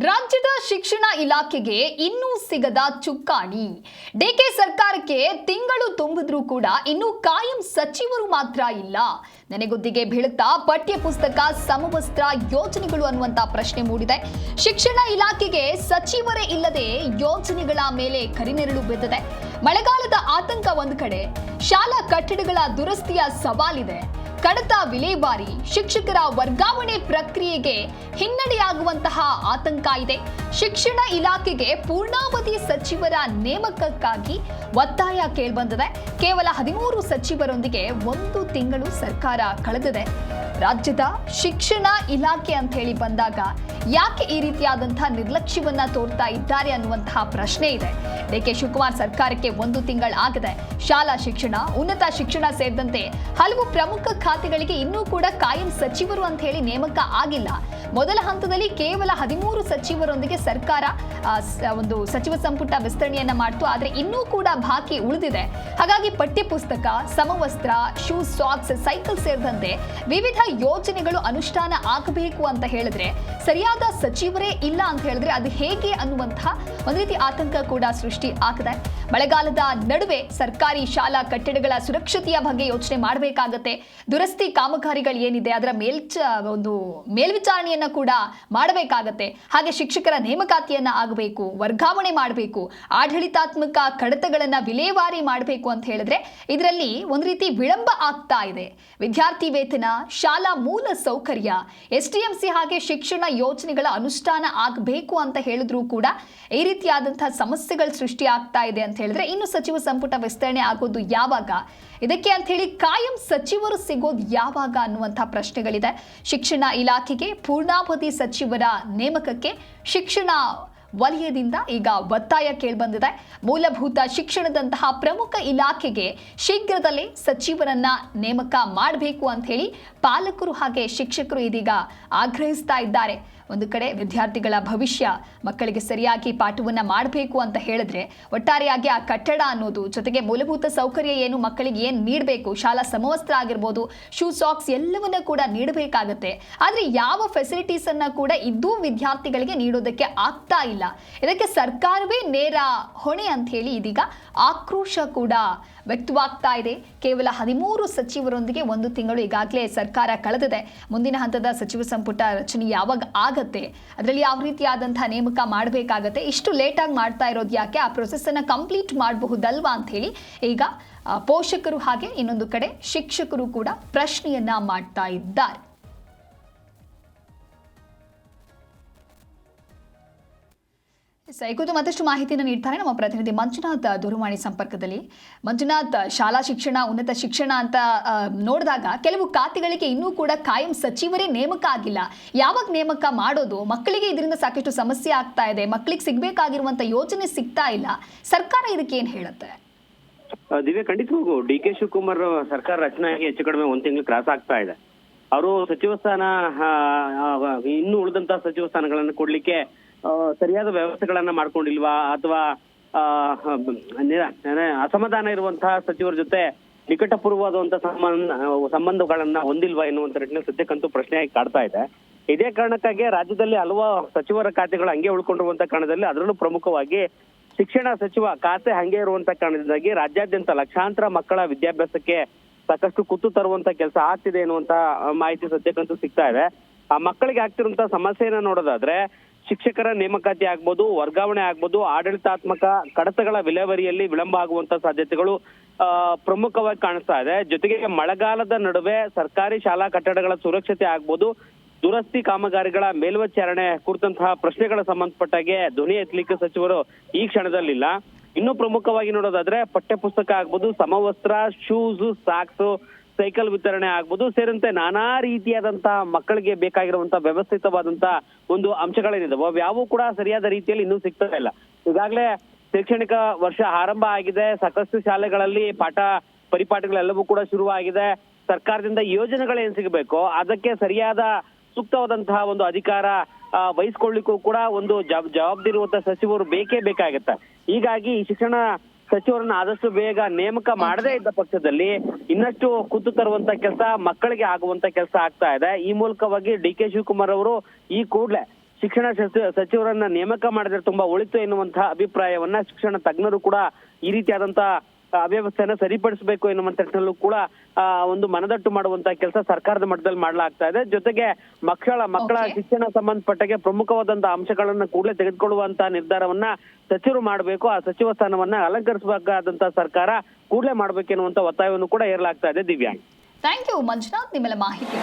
ರಾಜ್ಯದ ಶಿಕ್ಷಣ ಇಲಾಖೆಗೆ ಇನ್ನೂ ಸಿಗದ ಚುಕ್ಕಾಣಿ. ಡಿಕೆ ಸರ್ಕಾರಕ್ಕೆ ತಿಂಗಳು ತುಂಬಿದ್ರೂ ಕೂಡ ಇನ್ನೂ ಕಾಯಂ ಸಚಿವರು ಮಾತ್ರ ಇಲ್ಲ. ನೆನೆಗುದ್ದಿಗೆ ಬೀಳುತ್ತಾ ಪಠ್ಯ ಪುಸ್ತಕ ಸಮವಸ್ತ್ರ ಯೋಜನೆಗಳು ಅನ್ನುವಂತ ಪ್ರಶ್ನೆ ಮೂಡಿದೆ. ಶಿಕ್ಷಣ ಇಲಾಖೆಗೆ ಸಚಿವರೇ ಇಲ್ಲದೆ ಯೋಜನೆಗಳ ಮೇಲೆ ಕರಿನೆರಳು ಬಿದ್ದಿದೆ. ಮಳೆಗಾಲದ ಆತಂಕ ಒಂದು ಕಡೆ, ಶಾಲಾ ಕಟ್ಟಡಗಳ ದುರಸ್ತಿಯ ಸವಾಲಿದೆ. ಕಡತ ವಿಲೇವಾರಿ, ಶಿಕ್ಷಕರ ವರ್ಗಾವಣೆ ಪ್ರಕ್ರಿಯೆಗೆ ಹಿನ್ನಡೆಯಾಗುವಂತಹ ಆತಂಕ ಇದೆ. ಶಿಕ್ಷಣ ಇಲಾಖೆಗೆ ಪೂರ್ಣಾವಧಿ ಸಚಿವರ ನೇಮಕಕ್ಕಾಗಿ ಒತ್ತಾಯ ಕೇಳಿಬಂದಿದೆ. ಕೇವಲ 13 ಸಚಿವರೊಂದಿಗೆ 1 ತಿಂಗಳು ಸರ್ಕಾರ ಕಳೆದಿದೆ. ರಾಜ್ಯದ ಶಿಕ್ಷಣ ಇಲಾಖೆ ಅಂತ ಹೇಳಿ ಬಂದಾಗ ಯಾಕೆ ಈ ರೀತಿಯಾದಂತಹ ನಿರ್ಲಕ್ಷ್ಯವನ್ನ ತೋರ್ತಾ ಇದ್ದಾರೆ ಅನ್ನುವಂತಹ ಪ್ರಶ್ನೆ ಇದೆ. ಡಿಕೆ ಶಿವಕುಮಾರ್ ಸರ್ಕಾರಕ್ಕೆ 1 ತಿಂಗಳಾಗಿದೆ. ಶಾಲಾ ಶಿಕ್ಷಣ, ಉನ್ನತ ಶಿಕ್ಷಣ ಸೇರಿದಂತೆ ಹಲವು ಪ್ರಮುಖ ಖಾತೆಗಳಿಗೆ ಇನ್ನೂ ಕೂಡ ಕಾಯಂ ಸಚಿವರು ಅಂತ ಹೇಳಿ ನೇಮಕ ಆಗಿಲ್ಲ. ಮೊದಲ ಹಂತದಲ್ಲಿ ಕೇವಲ 13 ಸಚಿವರೊಂದಿಗೆ ಸರ್ಕಾರ ಒಂದು ಸಚಿವ ಸಂಪುಟ ವಿಸ್ತರಣೆಯನ್ನ ಮಾಡಿತು. ಆದ್ರೆ ಇನ್ನೂ ಕೂಡ ಬಾಕಿ ಉಳಿದಿದೆ. ಹಾಗಾಗಿ ಪಠ್ಯ ಪುಸ್ತಕ, ಸಮವಸ್ತ್ರ, ಶೂ, ಸಾಕ್ಸ್, ಸೈಕಲ್ ಸೇರಿದಂತೆ ವಿವಿಧ ಯೋಜನೆಗಳು ಅನುಷ್ಠಾನ ಆಗಬೇಕು ಅಂತ ಹೇಳಿದ್ರೆ ಸರಿಯಾದ ಸಚಿವರೇ ಇಲ್ಲ ಅಂತ ಹೇಳಿದ್ರೆ ಅದು ಹೇಗೆ ಅನ್ನುವಂತಹ ಒಂದು ರೀತಿ ಆತಂಕ ಕೂಡ ಸೃಷ್ಟಿ ಆಗಿದೆ. ಮಳೆಗಾಲದ ನಡುವೆ ಸರ್ಕಾರಿ ಶಾಲಾ ಕಟ್ಟಡಗಳ ಸುರಕ್ಷತೆಯ ಬಗ್ಗೆ ಯೋಚನೆ ಮಾಡಬೇಕಾಗತ್ತೆ. ದುರಸ್ತಿ ಕಾಮಗಾರಿಗಳು ಏನಿದೆ ಅದರ ಮೇಲ್ವಿಚಾರಣೆಯನ್ನ ಕೂಡ ಮಾಡಬೇಕಾಗತ್ತೆ. ಹಾಗೆ ಶಿಕ್ಷಕರ ನೇಮಕಾತಿಯನ್ನ ಆಗಬೇಕು, ವರ್ಗಾವಣೆ ಮಾಡಬೇಕು, ಆಡಳಿತಾತ್ಮಕ ಕಡತಗಳನ್ನ ವಿಲೇವಾರಿ ಮಾಡಬೇಕು ಅಂತ ಹೇಳಿದ್ರೆ ಇದರಲ್ಲಿ ಒಂದು ರೀತಿ ವಿಳಂಬ ಆಗ್ತಾ ಇದೆ. ವಿದ್ಯಾರ್ಥಿ ವೇತನ, ಶಾಲಾ ಮೂಲ ಸೌಕರ್ಯ, ಎಸ್ಟಿಎಂಸಿ ಹಾಗೆ ಶಿಕ್ಷಣ ಯೋಜನೆಗಳ ಅನುಷ್ಠಾನ ಆಗಬೇಕು ಅಂತ ಹೇಳಿದ್ರೂ ಕೂಡ ಈ ರೀತಿಯಾದಂತಹ ಸಮಸ್ಯೆಗಳು ಸೃಷ್ಟಿ ಆಗ್ತಾ ಇದೆ ಅಂತ ಹೇಳಿದ್ರೆ ಇನ್ನು ಸಚಿವ ಸಂಪುಟ ವಿಸ್ತರಣೆ ಆಗೋದು ಯಾವಾಗ, ಇದಕ್ಕೆ ಅಂತ ಹೇಳಿ ಕಾಯಂ ಸಚಿವರು ಸಿಗೋದು ಯಾವಾಗ ಅನ್ನುವಂತಹ ಪ್ರಶ್ನೆಗಳಿದೆ. ಶಿಕ್ಷಣ ಇಲಾಖೆಗೆ ಪೂರ್ಣಾವಧಿ ಸಚಿವರ ನೇಮಕಕ್ಕೆ ಶಿಕ್ಷಣ ವಲಯದಿಂದ ಈಗ ಒತ್ತಾಯ ಕೇಳಿಬಂದಿದೆ. ಮೂಲಭೂತ ಶಿಕ್ಷಣದಂತಹ ಪ್ರಮುಖ ಇಲಾಖೆಗೆ ಶೀಘ್ರದಲ್ಲೇ ಸಚಿವರನ್ನ ನೇಮಕ ಮಾಡಬೇಕು ಅಂತ ಹೇಳಿ ಪಾಲಕರು ಹಾಗೆ ಶಿಕ್ಷಕರು ಇದೀಗ ಆಗ್ರಹಿಸ್ತಾ ಇದ್ದಾರೆ. ಒಂದು ಕಡೆ ವಿದ್ಯಾರ್ಥಿಗಳ ಭವಿಷ್ಯ, ಮಕ್ಕಳಿಗೆ ಸರಿಯಾಗಿ ಪಾಠವನ್ನ ಮಾಡಬೇಕು ಅಂತ ಹೇಳಿದ್ರೆ ಒಟ್ಟಾರೆಯಾಗಿ ಆ ಕಟ್ಟಡ ಅನ್ನೋದು, ಜೊತೆಗೆ ಮೂಲಭೂತ ಸೌಕರ್ಯ ಏನು, ಮಕ್ಕಳಿಗೆ ಏನು ನೀಡಬೇಕು, ಶಾಲಾ ಸಮವಸ್ತ್ರ ಆಗಿರ್ಬೋದು, ಶೂ, ಸಾಕ್ಸ್ ಎಲ್ಲವನ್ನ ಕೂಡ ನೀಡಬೇಕಾಗತ್ತೆ. ಆದ್ರೆ ಯಾವ ಫೆಸಿಲಿಟೀಸ್ ಅನ್ನ ಕೂಡ ಇದ್ದೂ ವಿದ್ಯಾರ್ಥಿಗಳಿಗೆ ನೀಡೋದಕ್ಕೆ ಆಗ್ತಾ ಇಲ್ಲ. ಇದಕ್ಕೆ ಸರ್ಕಾರವೇ ನೇರ ಹೊಣೆ ಅಂತ ಹೇಳಿ ಇದೀಗ ಆಕ್ರೋಶ ಕೂಡ ವ್ಯಕ್ತವಾಗ್ತಾ ಇದೆ. ಕೇವಲ 13 ಸಚಿವರೊಂದಿಗೆ 1 ತಿಂಗಳು ಈಗಾಗಲೇ ಸರ್ಕಾರ ಕಳೆದಿದೆ. ಮುಂದಿನ ಹಂತದ ಸಚಿವ ಸಂಪುಟ ರಚನೆ ಯಾವಾಗ ಆಗತ್ತೆ, ಅದರಲ್ಲಿ ಯಾವ ರೀತಿಯಾದಂತಹ ನೇಮಕ ಮಾಡಬೇಕಾಗತ್ತೆ, ಇಷ್ಟು ಲೇಟಾಗಿ ಮಾಡ್ತಾ ಇರೋದು ಯಾಕೆ, ಆ ಪ್ರೊಸೆಸ್ ಅನ್ನ ಕಂಪ್ಲೀಟ್ ಮಾಡಬಹುದಲ್ವಾ ಅಂತ ಹೇಳಿ ಈಗ ಪೋಷಕರು ಹಾಗೆ ಇನ್ನೊಂದು ಕಡೆ ಶಿಕ್ಷಕರು ಕೂಡ ಪ್ರಶ್ನೆಯನ್ನ ಮಾಡ್ತಾ ಇದ್ದಾರೆ. ಈ ಕುರಿತು ಮತ್ತಷ್ಟು ಮಾಹಿತಿಯನ್ನು ನೀಡ್ತಾರೆ ನಮ್ಮ ಪ್ರತಿನಿಧಿ ಮಂಜುನಾಥ್ ದೂರವಾಣಿ ಸಂಪರ್ಕದಲ್ಲಿ. ಮಂಜುನಾಥ್, ಶಾಲಾ ಶಿಕ್ಷಣ, ಉನ್ನತ ಶಿಕ್ಷಣ ಅಂತ ನೋಡಿದಾಗ ಕೆಲವು ಖಾತೆಗಳಿಗೆ ಇನ್ನೂ ಕೂಡ ಕಾಯಂ ಸಚಿವರೇ ನೇಮಕ ಆಗಿಲ್ಲ. ಯಾವಾಗ ನೇಮಕ ಮಾಡೋದು? ಮಕ್ಕಳಿಗೆ ಇದರಿಂದ ಸಾಕಷ್ಟು ಸಮಸ್ಯೆ ಆಗ್ತಾ ಇದೆ. ಮಕ್ಕಳಿಗೆ ಸಿಗಬೇಕಾಗಿರುವಂತ ಯೋಜನೆ ಸಿಗ್ತಾ ಇಲ್ಲ. ಸರ್ಕಾರ ಇದಕ್ಕೆ ಏನ್ ಹೇಳುತ್ತೆ? ದಿವ್ಯ, ಖಂಡಿತವಾಗೂ ಡಿಕೆ ಶಿವಕುಮಾರ್ ಸರ್ಕಾರ ರಚನೆಯಾಗಿ ಹೆಚ್ಚು ಕಡಿಮೆ 1 ತಿಂಗಳು ಕ್ರಾಸ್ ಆಗ್ತಾ ಇದೆ. ಅವರು ಸಚಿವ ಸ್ಥಾನ, ಇನ್ನು ಉಳಿದಂತಹ ಸಚಿವ ಸ್ಥಾನಗಳನ್ನು ಕೊಡ್ಲಿಕ್ಕೆ ಸರಿಯಾದ ವ್ಯವಸ್ಥೆಗಳನ್ನ ಮಾಡ್ಕೊಂಡಿಲ್ವಾ, ಅಥವಾ ಅಸಮಾಧಾನ ಇರುವಂತಹ ಸಚಿವರ ಜೊತೆ ನಿಕಟಪೂರ್ವವಾದಂತಹ ಸಂಬಂಧಗಳನ್ನ ಹೊಂದಿಲ್ವಾ ಎನ್ನುವಂತ ನಿಟ್ಟಿನಲ್ಲಿ ಸದ್ಯಕ್ಕಂತೂ ಪ್ರಶ್ನೆಯಾಗಿ ಕಾಡ್ತಾ ಇದೆ. ಇದೇ ಕಾರಣಕ್ಕಾಗಿ ರಾಜ್ಯದಲ್ಲಿ ಹಲವು ಸಚಿವರ ಖಾತೆಗಳು ಹಂಗೆ ಉಳ್ಕೊಂಡಿರುವಂತ ಕಾರಣದಲ್ಲಿ, ಅದರಲ್ಲೂ ಪ್ರಮುಖವಾಗಿ ಶಿಕ್ಷಣ ಸಚಿವ ಖಾತೆ ಹಂಗೆ ಇರುವಂತ ಕಾರಣದಿಂದಾಗಿ ರಾಜ್ಯಾದ್ಯಂತ ಲಕ್ಷಾಂತರ ಮಕ್ಕಳ ವಿದ್ಯಾಭ್ಯಾಸಕ್ಕೆ ಸಾಕಷ್ಟು ಕುತ್ತು ತರುವಂತ ಕೆಲಸ ಆಗ್ತಿದೆ ಎನ್ನುವಂತ ಮಾಹಿತಿ ಸದ್ಯಕ್ಕಂತೂ ಸಿಗ್ತಾ ಇದೆ. ಆ ಮಕ್ಕಳಿಗೆ ಆಗ್ತಿರುವಂತ ಸಮಸ್ಯೆಯನ್ನ ನೋಡೋದಾದ್ರೆ, ಶಿಕ್ಷಕರ ನೇಮಕಾತಿ ಆಗ್ಬೋದು, ವರ್ಗಾವಣೆ ಆಗ್ಬೋದು, ಆಡಳಿತಾತ್ಮಕ ಕಡತಗಳ ವಿಲೇವಾರಿಯಲ್ಲಿ ವಿಳಂಬ ಆಗುವಂತ ಸಾಧ್ಯತೆಗಳು ಪ್ರಮುಖವಾಗಿ ಕಾಣಿಸ್ತಾ ಇದೆ. ಜೊತೆಗೆ ಮಳೆಗಾಲದ ನಡುವೆ ಸರ್ಕಾರಿ ಶಾಲಾ ಕಟ್ಟಡಗಳ ಸುರಕ್ಷತೆ ಆಗ್ಬೋದು, ದುರಸ್ತಿ ಕಾಮಗಾರಿಗಳ ಮೇಲ್ವಿಚಾರಣೆ ಕುರಿತಂತಹ ಪ್ರಶ್ನೆಗಳ ಸಂಬಂಧಪಟ್ಟಾಗೆ ಧ್ವನಿ ಎತ್ತಲಿಕ್ಕೆ ಸಚಿವರು ಈ ಕ್ಷಣದಲ್ಲಿಲ್ಲ. ಇನ್ನು ಪ್ರಮುಖವಾಗಿ ನೋಡೋದಾದ್ರೆ ಪಠ್ಯ ಪುಸ್ತಕ ಆಗ್ಬೋದು, ಸಮವಸ್ತ್ರ, ಶೂಸ್, ಸಾಕ್ಸ್, ಸೈಕಲ್ ವಿತರಣೆ ಆಗ್ಬೋದು ಸೇರಿದಂತೆ ನಾನಾ ರೀತಿಯಾದಂತಹ ಮಕ್ಕಳಿಗೆ ಬೇಕಾಗಿರುವಂತಹ ವ್ಯವಸ್ಥಿತವಾದಂತಹ ಒಂದು ಅಂಶಗಳೇನಿದಾವೆ ಅವು ಕೂಡ ಸರಿಯಾದ ರೀತಿಯಲ್ಲಿ ಇನ್ನೂ ಸಿಗ್ತಾ ಇಲ್ಲ. ಈಗಾಗಲೇ ಶೈಕ್ಷಣಿಕ ವರ್ಷ ಆರಂಭ ಆಗಿದೆ. ಸಾಕಷ್ಟು ಶಾಲೆಗಳಲ್ಲಿ ಪಾಠ ಪರಿಪಾಠಗಳೆಲ್ಲವೂ ಕೂಡ ಶುರುವಾಗಿದೆ. ಸರ್ಕಾರದಿಂದ ಯೋಜನೆಗಳೇನ್ ಸಿಗಬೇಕೋ ಅದಕ್ಕೆ ಸರಿಯಾದ ಸೂಕ್ತವಾದಂತಹ ಒಂದು ಅಧಿಕಾರ ವಹಿಸ್ಕೊಳ್ಳಿಕ್ಕೂ ಕೂಡ ಒಂದು ಜವಾಬ್ದಾರಿ ಇರುವಂತಹ ಸಚಿವರು ಬೇಕೇ ಬೇಕಾಗುತ್ತೆ. ಹೀಗಾಗಿ ಶಿಕ್ಷಣ ಸಚಿವರನ್ನ ಆದಷ್ಟು ಬೇಗ ನೇಮಕ ಮಾಡದೇ ಇದ್ದ ಪಕ್ಷದಲ್ಲಿ ಇನ್ನಷ್ಟು ಕುತ್ತು ತರುವಂತ ಕೆಲಸ ಮಕ್ಕಳಿಗೆ ಆಗುವಂತ ಕೆಲಸ ಆಗ್ತಾ ಇದೆ. ಈ ಮೂಲಕವಾಗಿ ಡಿ ಕೆ ಶಿವಕುಮಾರ್ ಅವರು ಈ ಕೂಡಲೇ ಶಿಕ್ಷಣ ಸಚಿವರನ್ನ ನೇಮಕ ಮಾಡಿದ್ರೆ ತುಂಬಾ ಒಳಿತು ಎನ್ನುವಂತಹ ಅಭಿಪ್ರಾಯವನ್ನ ಶಿಕ್ಷಣ ತಜ್ಞರು ಕೂಡ ಈ ರೀತಿಯಾದಂತಹ ಅವ್ಯವಸ್ಥೆಯನ್ನ ಸರಿಪಡಿಸಬೇಕು ಎನ್ನುವಂತ ನಿಟ್ಟಿನಲ್ಲೂ ಕೂಡ ಒಂದು ಮನದಟ್ಟು ಮಾಡುವಂತಹ ಕೆಲಸ ಸರ್ಕಾರದ ಮಟ್ಟದಲ್ಲಿ ಮಾಡಲಾಗ್ತಾ ಇದೆ. ಜೊತೆಗೆ ಮಕ್ಕಳ ಶಿಕ್ಷಣ ಸಂಬಂಧಪಟ್ಟಾಗೆ ಪ್ರಮುಖವಾದಂತಹ ಅಂಶಗಳನ್ನ ಕೂಡಲೇ ತೆಗೆದುಕೊಳ್ಳುವಂತಹ ನಿರ್ಧಾರವನ್ನ ಸಚಿವರು ಮಾಡಬೇಕು. ಆ ಸಚಿವ ಸ್ಥಾನವನ್ನ ಅಲಂಕರಿಸಬೇಕಾದಂತಹ ಸರ್ಕಾರ ಕೂಡಲೇ ಮಾಡ್ಬೇಕೆನ್ನುವಂತ ಒತ್ತಾಯವನ್ನು ಕೂಡ ಏರಲಾಗ್ತಾ ಇದೆ. ದಿವ್ಯಾಂಗ್, ಥ್ಯಾಂಕ್ ಯು ಮಂಜುನಾಥ್, ನಿಮ್ಮೆಲ್ಲ ಮಾಹಿತಿ.